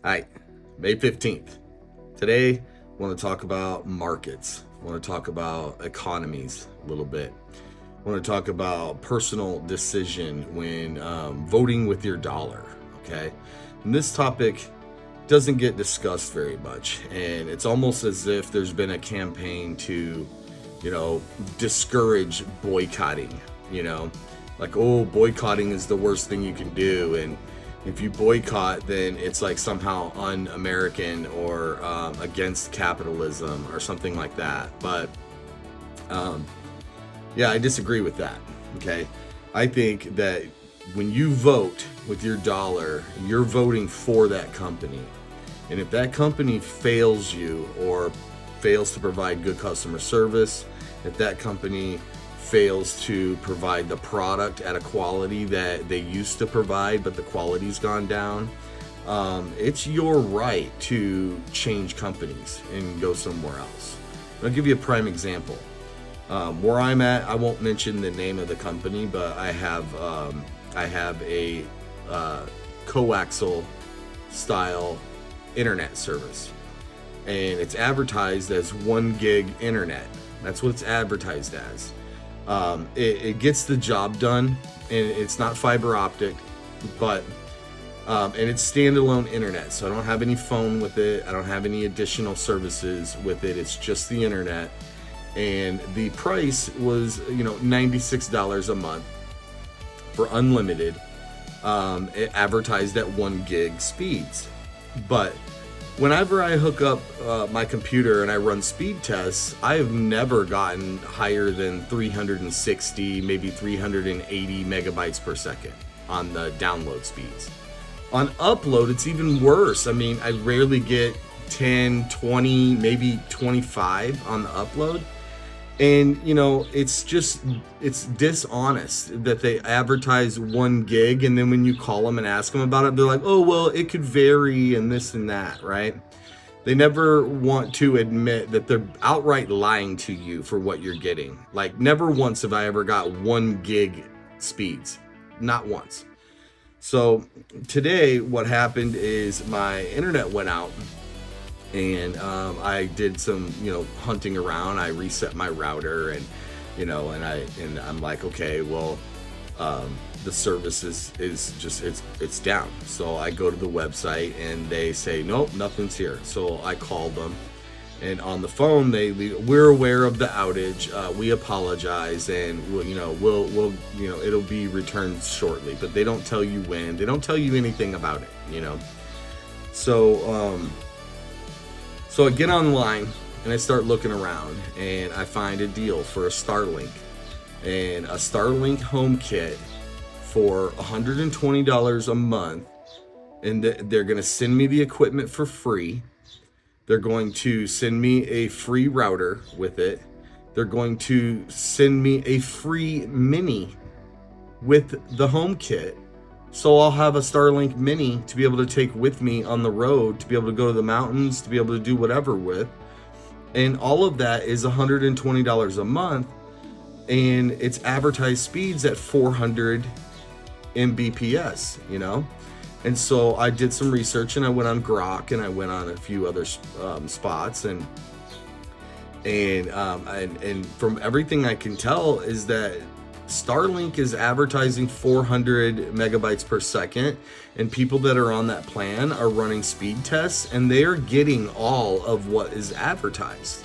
All right, May 15th. Today, I want to talk about markets. I want to talk about economies a little bit. I want to talk about personal decision when voting with your dollar, okay? And this topic doesn't get discussed very much, and it's almost as if there's been a campaign to, discourage boycotting, like, oh, boycotting is the worst thing you can do, and if you boycott, then it's like somehow un-American or against capitalism or something like that. But yeah, I disagree with that. Okay, I think that when you vote with your dollar, you're voting for that company, and if that company fails you or fails to provide good customer service, if that company fails to provide the product at a quality that they used to provide, but the quality's gone down, it's your right to change companies and go somewhere else. I'll give you a prime example. Where I'm at, I won't mention the name of the company, but I have a coaxial style internet service, and it's advertised as 1 gig internet. That's what it's advertised as. It gets the job done, and it's not fiber optic, but and it's standalone internet, so I don't have any phone with it. I don't have any additional services with it. It's just the internet, and the price was $96 a month for unlimited. It advertised at 1 gig speeds, but whenever I hook up my computer and I run speed tests, I have never gotten higher than 360, maybe 380 megabytes per second on the download speeds. On upload, it's even worse. I mean, I rarely get 10, 20, maybe 25 on the upload. And, it's dishonest that they advertise 1 gig, and then when you call them and ask them about it, they're like, oh, well, it could vary and this and that, right? They never want to admit that they're outright lying to you for what you're getting. Like, never once have I ever got 1 gig speeds. Not once. So today, what happened is my internet went out. And I did some, hunting around. I reset my router, and I'm like, okay, well, the service is just it's down. So I go to the website, and they say, nope, nothing's here. So I called them, and on the phone we're aware of the outage. We apologize, and we'll it'll be returned shortly. But they don't tell you when. They don't tell you anything about it. So I get online and I start looking around, and I find a deal for a Starlink, and a Starlink home kit for $120 a month, and they're going to send me the equipment for free. They're going to send me a free router with it. They're going to send me a free mini with the home kit. So I'll have a Starlink mini to be able to take with me on the road, to be able to go to the mountains, to be able to do whatever with. And all of that is $120 a month. And it's advertised speeds at 400 Mbps, And so I did some research, and I went on Grok, and I went on a few other spots. And from everything I can tell is that Starlink is advertising 400 megabytes per second, and people that are on that plan are running speed tests, and they are getting all of what is advertised.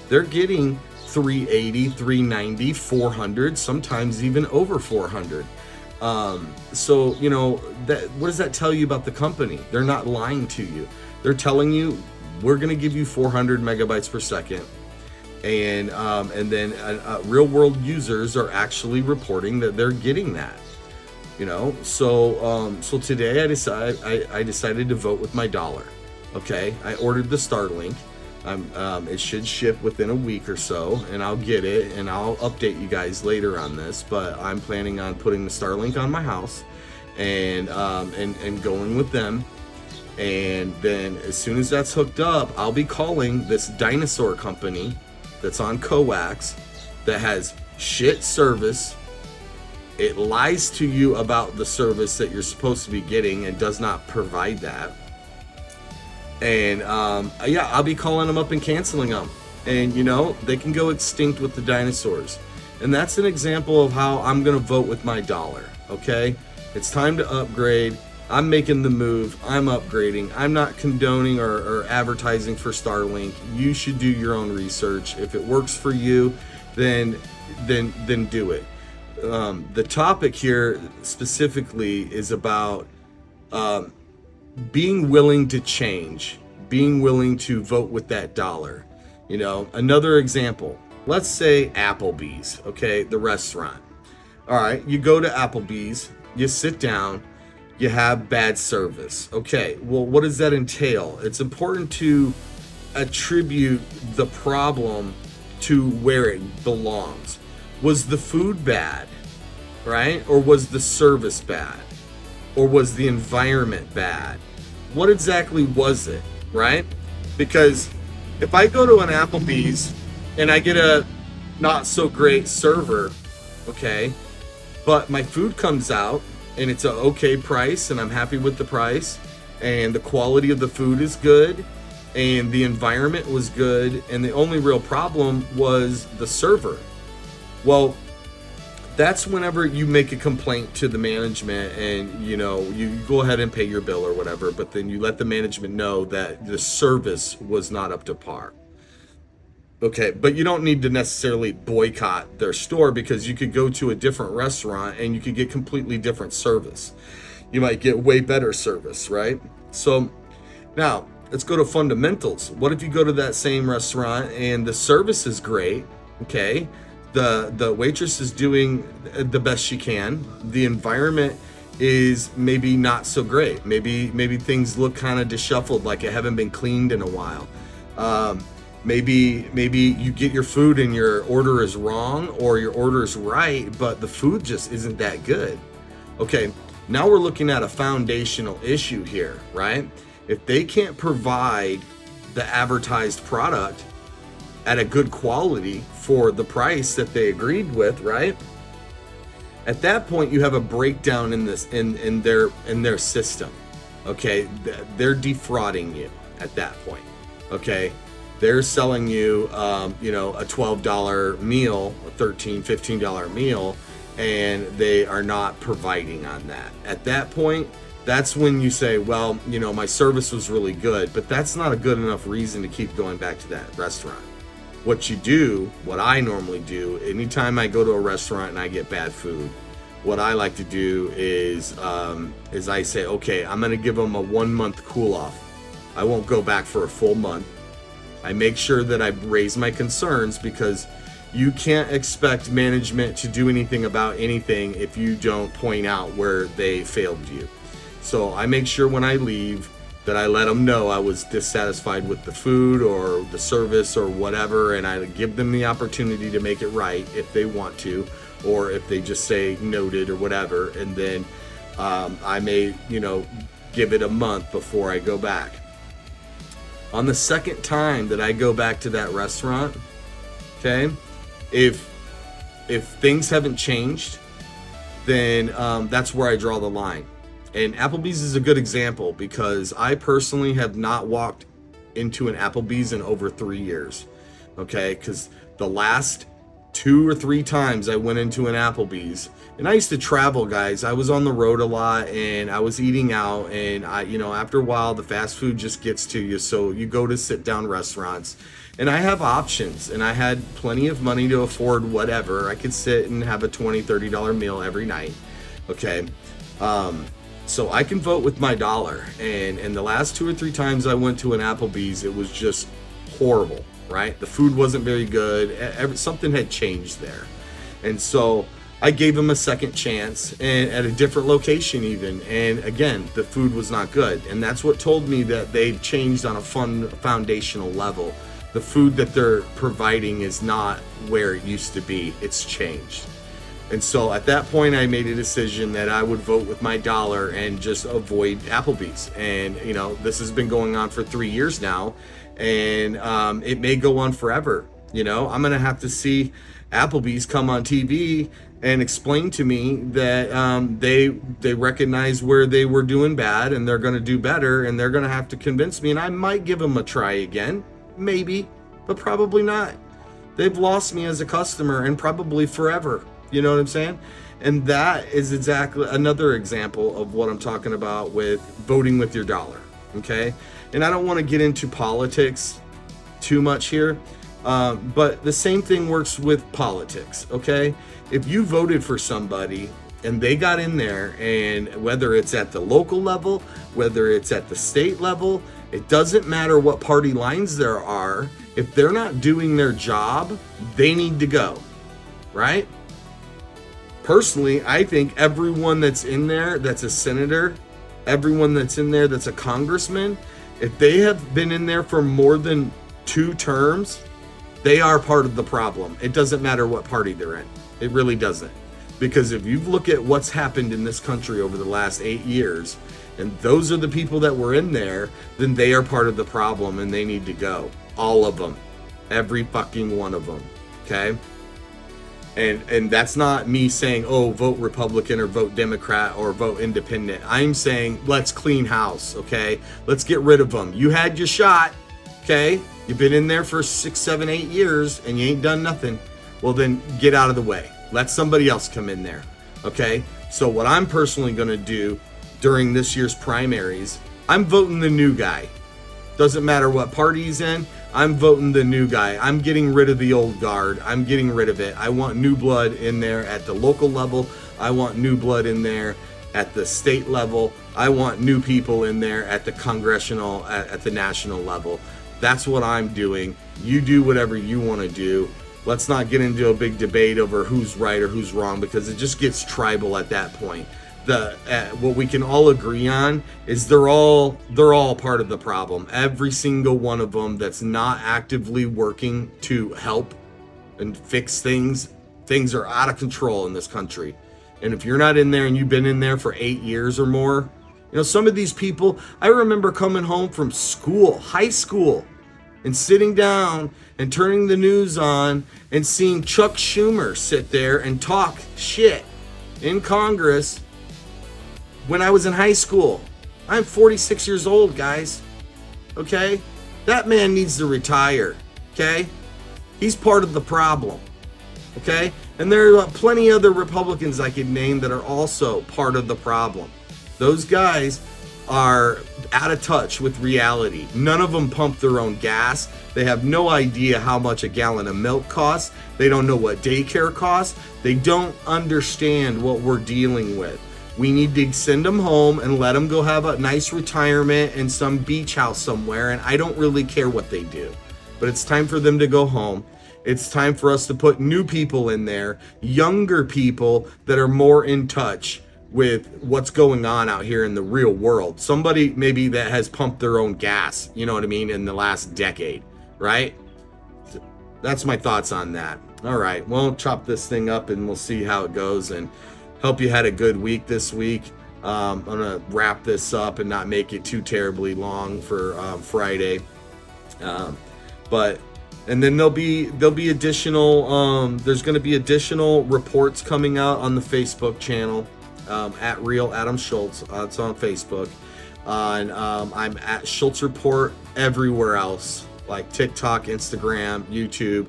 They're getting 380, 390, 400, sometimes even over 400. So, what does that tell you about the company? They're not lying to you. They're telling you, we're going to give you 400 megabytes per second. And then real world users are actually reporting that they're getting that, So today I decided to vote with my dollar. Okay, I ordered the Starlink. It should ship within a week or so, and I'll get it, and I'll update you guys later on this. But I'm planning on putting the Starlink on my house, and going with them. And then as soon as that's hooked up, I'll be calling this dinosaur company that's on coax that has shit service. It lies to you about the service that you're supposed to be getting and does not provide that. And yeah, I'll be calling them up and canceling them. And they can go extinct with the dinosaurs. And that's an example of how I'm going to vote with my dollar. Okay, it's time to upgrade. I'm making the move. I'm upgrading. I'm not condoning or advertising for Starlink. You should do your own research. If it works for you, then do it. The topic here specifically is about being willing to change, being willing to vote with that dollar. Another example, let's say Applebee's, okay, the restaurant. All right, you go to Applebee's, you sit down, you have bad service. Okay, well, what does that entail? It's important to attribute the problem to where it belongs. Was the food bad, right? Or was the service bad? Or was the environment bad? What exactly was it, right? Because if I go to an Applebee's and I get a not so great server, okay, but my food comes out and it's an okay price and I'm happy with the price and the quality of the food is good and the environment was good and the only real problem was the server. Well, that's whenever you make a complaint to the management and you go ahead and pay your bill or whatever, but then you let the management know that the service was not up to par. Okay, but you don't need to necessarily boycott their store, because you could go to a different restaurant and you could get completely different service. You might get way better service, right? So now let's go to fundamentals. What if you go to that same restaurant and the service is great, okay? The waitress is doing the best she can. The environment is maybe not so great. Maybe things look kind of disheveled, like it haven't been cleaned in a while. Maybe you get your food and your order is wrong, or your order is right, but the food just isn't that good. Okay, now we're looking at a foundational issue here, right? If they can't provide the advertised product at a good quality for the price that they agreed with, right? At that point, you have a breakdown in their system. Okay, they're defrauding you at that point. Okay, they're selling you, a $12 meal, a $13, $15 meal, and they are not providing on that. At that point, that's when you say, well, my service was really good, but that's not a good enough reason to keep going back to that restaurant. What I normally do, anytime I go to a restaurant and I get bad food, what I like to do is I say, okay, I'm going to give them a 1 month cool off. I won't go back for a full month. I make sure that I raise my concerns, because you can't expect management to do anything about anything if you don't point out where they failed you. So I make sure when I leave that I let them know I was dissatisfied with the food or the service or whatever, and I give them the opportunity to make it right if they want to, or if they just say noted or whatever, and then I may give it a month before I go back. On the second time that I go back to that restaurant, okay, if things haven't changed, then that's where I draw the line. And Applebee's is a good example, because I personally have not walked into an Applebee's in over 3 years. Okay, because the last 2 or 3 times I went into an Applebee's, and I used to travel, guys. I was on the road a lot and I was eating out, and after a while the fast food just gets to you. So you go to sit down restaurants, and I have options, and I had plenty of money to afford whatever. I could sit and have a $20, $30 meal every night. Okay. So I can vote with my dollar, and the last 2 or 3 times I went to an Applebee's, it was just horrible, right? The food wasn't very good. Something had changed there. And so I gave them a second chance, and at a different location even, and again, the food was not good. And that's what told me that they've changed on a foundational level. The food that they're providing is not where it used to be. It's changed. And so at that point, I made a decision that I would vote with my dollar and just avoid Applebee's. And, this has been going on for 3 years now, and it may go on forever. I'm going to have to see Applebee's come on TV and explain to me that they recognize where they were doing bad and they're going to do better, and they're going to have to convince me, and I might give them a try again, maybe, but probably not. They've lost me as a customer, and probably forever. You know what I'm saying? And that is exactly another example of what I'm talking about with voting with your dollar. Okay? And I don't want to get into politics too much here, but the same thing works with politics. Okay? If you voted for somebody and they got in there, and whether it's at the local level, whether it's at the state level, it doesn't matter what party lines there are. If they're not doing their job, they need to go, right? Personally, I think everyone that's in there that's a senator, everyone that's in there that's a congressman, if they have been in there for more than 2 terms, they are part of the problem. It doesn't matter what party they're in. It really doesn't. Because if you look at what's happened in this country over the last 8 years, and those are the people that were in there, then they are part of the problem and they need to go. All of them. Every fucking one of them. Okay? And that's not me saying, oh, vote Republican or vote Democrat or vote Independent. I'm saying, let's clean house, okay? Let's get rid of them. You had your shot, okay? You've been in there for 6, 7, 8 years and you ain't done nothing. Well, then get out of the way. Let somebody else come in there, okay? So what I'm personally going to do during this year's primaries, I'm voting the new guy. Doesn't matter what party he's in, I'm voting the new guy. I'm getting rid of the old guard. I'm getting rid of it. I want new blood in there at the local level. I want new blood in there at the state level. I want new people in there at the congressional, at the national level. That's what I'm doing. You do whatever you want to do. Let's not get into a big debate over who's right or who's wrong, because it just gets tribal at that point. What we can all agree on is they're all part of the problem. Every single one of them that's not actively working to help and fix things are out of control in this country. And if you're not in there and you've been in there for 8 years or more, you know, some of these people, I remember coming home from school, high school, and sitting down and turning the news on and seeing Chuck Schumer sit there and talk shit in Congress when I was in high school. I'm 46 years old, guys. Okay? That man needs to retire. Okay? He's part of the problem. Okay? And there are plenty other Republicans I could name that are also part of the problem. Those guys are out of touch with reality. None of them pump their own gas. They have no idea how much a gallon of milk costs. They don't know what daycare costs. They don't understand what we're dealing with. We need to send them home and let them go have a nice retirement in some beach house somewhere, and I don't really care what they do. But it's time for them to go home. It's time for us to put new people in there, younger people that are more in touch with what's going on out here in the real world. Somebody maybe that has pumped their own gas, you know what I mean, in the last decade, right? That's my thoughts on that. All right, we'll chop this thing up and we'll see how it goes, and hope you had a good week this week. I'm gonna wrap this up and not make it too terribly long for Friday. And then there'll be additional. There's going to be additional reports coming out on the Facebook channel at Real Adam Schultz. It's on Facebook. And I'm at Schultz Report everywhere else, like TikTok, Instagram, YouTube.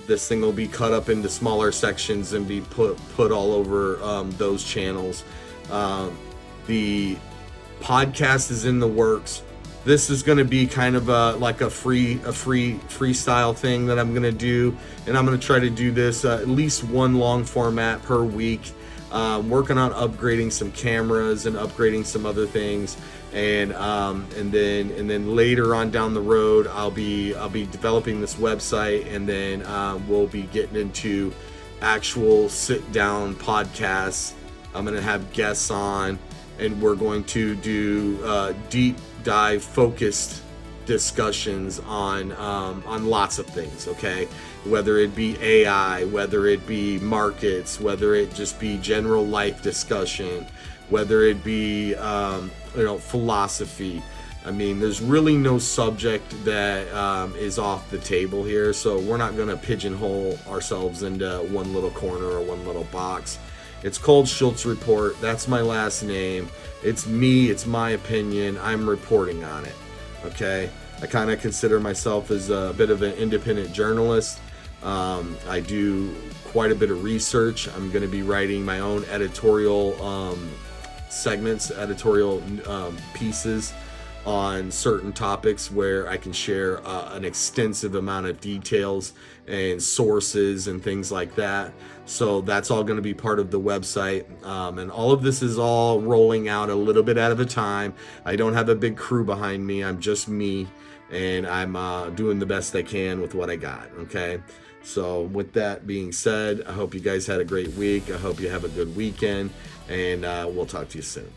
This thing will be cut up into smaller sections and be put all over those channels. The podcast is in the works. This is going to be kind of like a free freestyle thing that I'm going to do, and I'm going to try to do this at least one long format per week. Working on upgrading some cameras and upgrading some other things, and then later on down the road, I'll be developing this website, and then we'll be getting into actual sit down podcasts. I'm going to have guests on, and we're going to do deep dive focused discussions on lots of things, okay? Whether it be AI, whether it be markets, whether it just be general life discussion, whether it be philosophy, I mean, there's really no subject that is off the table here, so we're not going to pigeonhole ourselves into one little corner or one little box. It's called Schultz Report. That's my last name. It's me. It's my opinion. I'm reporting on it. Okay? I kind of consider myself as a bit of an independent journalist. I do quite a bit of research. I'm going to be writing my own editorial segments, editorial pieces on certain topics where I can share an extensive amount of details and sources and things like that. So that's all going to be part of the website. And all of this is all rolling out a little bit at a time. I don't have a big crew behind me. I'm just me, and I'm doing the best I can with what I got. Okay. So with that being said, I hope you guys had a great week. I hope you have a good weekend, and we'll talk to you soon.